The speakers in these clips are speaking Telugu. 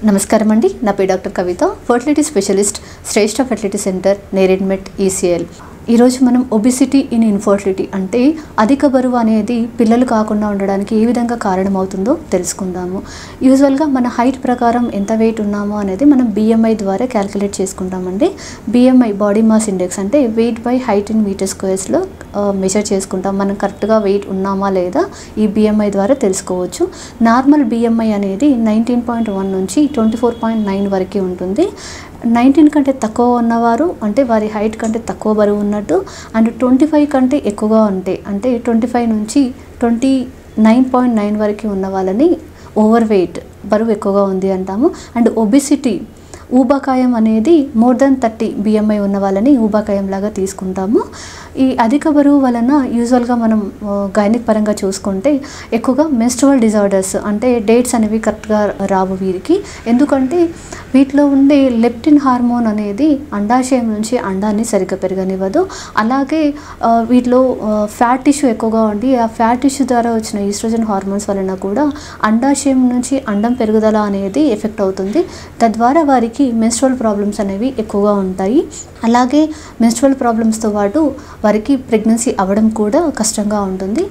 నమస్కారం అండి. నా పేరు డాక్టర్ కవిత, ఫర్టిలిటీ స్పెషలిస్ట్, శ్రేష్ఠ ఫర్టిలిటీ సెంటర్, నేరేడ్మెట్, ఈసీఎల్. ఈరోజు మనం ఒబిసిటీ ఇన్ ఇన్ఫర్టిలిటీ అంటే అధిక బరువు అనేది పిల్లలు కాకుండా ఉండడానికి ఏ విధంగా కారణమవుతుందో తెలుసుకుందాము. యూజువల్గా మన హైట్ ప్రకారం ఎంత వెయిట్ ఉన్నామో అనేది మనం బిఎంఐ ద్వారా క్యాలిక్యులేట్ చేసుకుంటామండి. బిఎంఐ బాడీ మాస్ ఇండెక్స్ అంటే weight by height in meter స్క్వేర్స్లో మెజర్ చేసుకుంటాం. మనం కరెక్ట్గా వెయిట్ ఉన్నామా లేదా ఈ బిఎంఐ ద్వారా తెలుసుకోవచ్చు. నార్మల్ బిఎంఐ అనేది 19.1 నుంచి 24.9 వరకు ఉంటుంది. 19 కంటే తక్కువ ఉన్నవారు అంటే వారి హైట్ కంటే తక్కువ బరువు ఉన్నట్టు, అండ్ 25 కంటే ఎక్కువగా ఉంటే అంటే 25 నుంచి 29.9 వరకు ఉన్న వాళ్ళని ఓవర్ వెయిట్, బరువు ఎక్కువగా ఉంది అంటాము. అండ్ ఒబిసిటీ, ఊబకాయం అనేది మోర్ దెన్ 30 బిఎంఐ ఉన్న వాళ్ళని ఊబకాయం లాగా తీసుకుంటాము. ఈ అధిక బరువు వలన యూజువల్గా మనం గైనిక్ పరంగా చూసుకుంటే ఎక్కువగా మెన్స్ట్రువల్ డిజార్డర్స్ అంటే డేట్స్ అనేవి కరెక్ట్గా రావు వీరికి. ఎందుకంటే వీటిలో ఉండే లెప్టిన్ హార్మోన్ అనేది అండాశయం నుంచి అండాన్ని సరిగ్గా పెరగనివ్వదు. అలాగే వీటిలో ఫ్యాట్ టిష్యూ ఎక్కువగా ఉండి ఆ ఫ్యాట్ టిష్యూ ద్వారా వచ్చిన ఈస్ట్రోజన్ హార్మోన్స్ వలన కూడా అండాశయం నుంచి అండం పెరుగుదల అనేది ఎఫెక్ట్ అవుతుంది. తద్వారా వారికి మెన్స్ట్రువల్ ప్రాబ్లమ్స్ అనేవి ఎక్కువగా ఉంటాయి. అలాగే మెన్స్ట్రువల్ ప్రాబ్లమ్స్తో పాటు వారికి ప్రెగ్నెన్సీ అవ్వడం కూడా కష్టంగా ఉంటుంది.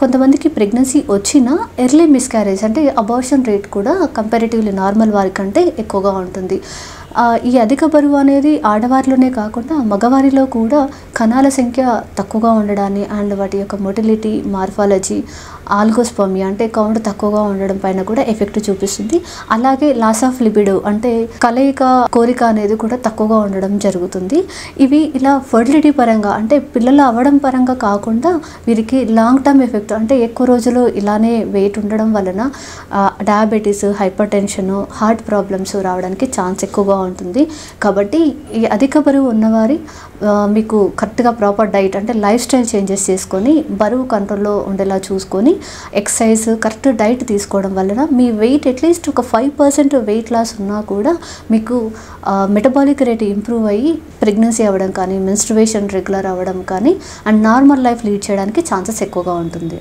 కొంతమందికి ప్రెగ్నెన్సీ వచ్చినా ఎర్లీ మిస్క్యారేజ్ అంటే అబార్షన్ రేట్ కూడా కంపారిటివ్లీ నార్మల్ వారికంటే ఎక్కువగా ఉంటుంది. ఈ అధిక బరువు అనేది ఆడవారిలోనే కాకుండా మగవారిలో కూడా కణాల సంఖ్య తక్కువగా ఉండడాన్ని అండ్ వాటి యొక్క మొటిలిటీ, మార్ఫాలజీ, ఆల్గోస్పర్మియా అంటే కౌంట్ తక్కువగా ఉండడం పైన కూడా ఎఫెక్ట్ చూపిస్తుంది. అలాగే లాస్ ఆఫ్ లిబిడో అంటే కలయిక కోరిక అనేది కూడా తక్కువగా ఉండడం జరుగుతుంది. ఇవి ఇలా ఫర్టిలిటీ పరంగా అంటే పిల్లలు అవ్వడం పరంగా కాకుండా వీరికి లాంగ్ టర్మ్ ఎఫెక్ట్ అంటే ఎక్కువ రోజులు ఇలానే వెయిట్ ఉండడం వలన diabetes, hyper tension, heart problems రావడానికి ఛాన్స్ ఎక్కువగా ఉంటుంది. కాబట్టి ఈ అధిక బరువు ఉన్నవారి మీకు కరెక్ట్గా ప్రాపర్ డైట్ అంటే లైఫ్ స్టైల్ చేంజెస్ చేసుకొని బరువు కంట్రోల్లో ఉండేలా చూసుకొని ఎక్సర్సైజ్, కరెక్ట్ డైట్ తీసుకోవడం వలన మీ వెయిట్ అట్లీస్ట్ ఒక 5% వెయిట్ లాస్ ఉన్నా కూడా మీకు మెటబాలిక్ రేట్ ఇంప్రూవ్ అయ్యి ప్రెగ్నెన్సీ అవ్వడం కానీ, మెన్స్ట్రువేషన్ రెగ్యులర్ అవ్వడం కానీ అండ్ నార్మల్ లైఫ్ లీడ్ చేయడానికి ఛాన్సెస్ ఎక్కువగా ఉంటుంది.